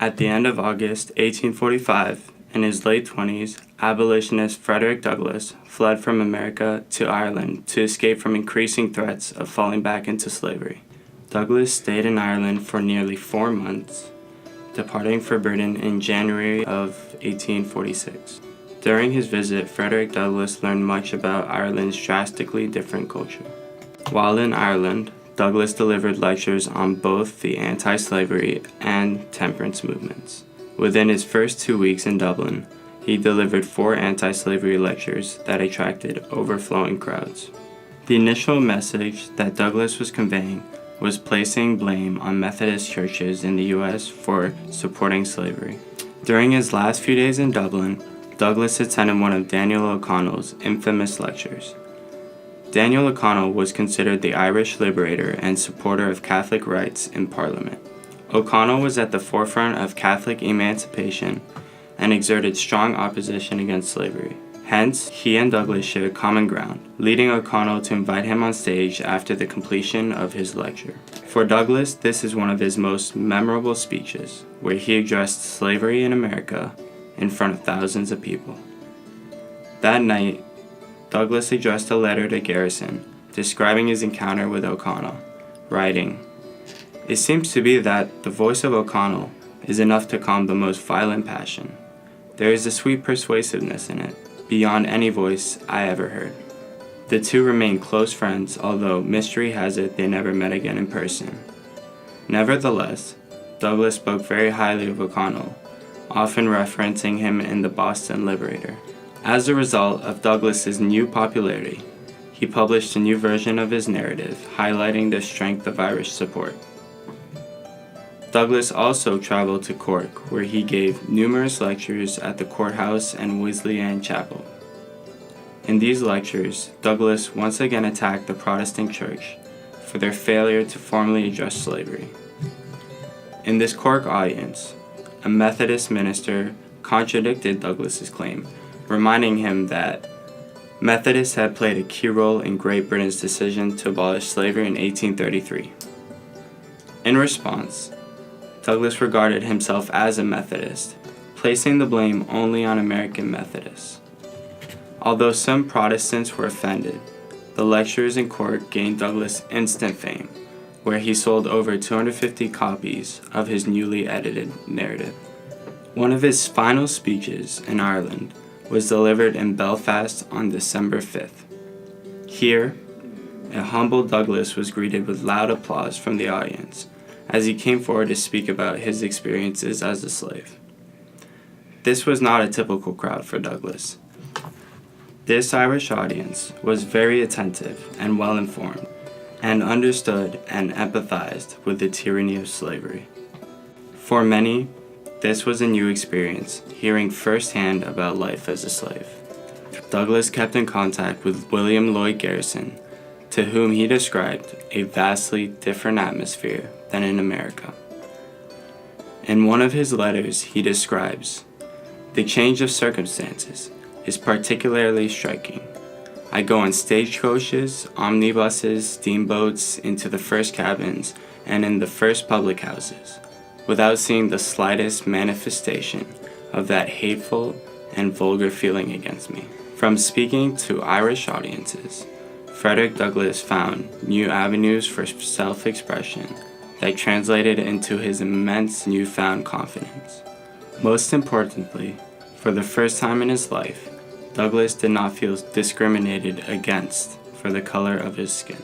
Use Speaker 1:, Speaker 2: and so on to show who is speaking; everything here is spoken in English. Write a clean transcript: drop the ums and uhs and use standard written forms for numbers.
Speaker 1: At the end of August 1845, in his late 20s, abolitionist Frederick Douglass fled from America to Ireland to escape from increasing threats of falling back into slavery. Douglass stayed in Ireland for nearly 4 months, departing for Britain in January of 1846. During his visit, Frederick Douglass learned much about Ireland's drastically different culture. While in Ireland, Douglass delivered lectures on both the anti-slavery and temperance movements. Within his first 2 weeks in Dublin, he delivered 4 anti-slavery lectures that attracted overflowing crowds. The initial message that Douglass was conveying was placing blame on Methodist churches in the U.S. for supporting slavery. During his last few days in Dublin, Douglass attended one of Daniel O'Connell's infamous lectures. Daniel O'Connell was considered the Irish liberator and supporter of Catholic rights in Parliament. O'Connell was at the forefront of Catholic emancipation and exerted strong opposition against slavery. Hence, he and Douglass shared common ground, leading O'Connell to invite him on stage after the completion of his lecture. For Douglass, this is one of his most memorable speeches, where he addressed slavery in America in front of thousands of people. That night, Douglass addressed a letter to Garrison, describing his encounter with O'Connell, writing, "It seems to be that the voice of O'Connell is enough to calm the most violent passion. There is a sweet persuasiveness in it, beyond any voice I ever heard." The two remained close friends, although mystery has it they never met again in person. Nevertheless, Douglass spoke very highly of O'Connell, often referencing him in the Boston Liberator. As a result of Douglass's new popularity, he published a new version of his narrative, highlighting the strength of Irish support. Douglass also traveled to Cork, where he gave numerous lectures at the courthouse and Wesleyan Chapel. In these lectures, Douglass once again attacked the Protestant Church for their failure to formally address slavery. In this Cork audience, a Methodist minister contradicted Douglass's claim, reminding him that Methodists had played a key role in Great Britain's decision to abolish slavery in 1833. In response, Douglass regarded himself as a Methodist, placing the blame only on American Methodists. Although some Protestants were offended, the lectures in Cork gained Douglass instant fame, where he sold over 250 copies of his newly edited narrative. One of his final speeches in Ireland was delivered in Belfast on December 5th. Here, a humble Douglass was greeted with loud applause from the audience as he came forward to speak about his experiences as a slave. This was not a typical crowd for Douglass. This Irish audience was very attentive and well-informed, and understood and empathized with the tyranny of slavery. For many, this was a new experience, hearing firsthand about life as a slave. Douglass kept in contact with William Lloyd Garrison, to whom he described a vastly different atmosphere than in America. In one of his letters, he describes, "The change of circumstances is particularly striking. I go on stagecoaches, omnibuses, steamboats, into the first cabins, and in the first public houses, without seeing the slightest manifestation of that hateful and vulgar feeling against me." From speaking to Irish audiences, Frederick Douglass found new avenues for self-expression that translated into his immense newfound confidence. Most importantly, for the first time in his life, Douglass did not feel discriminated against for the color of his skin.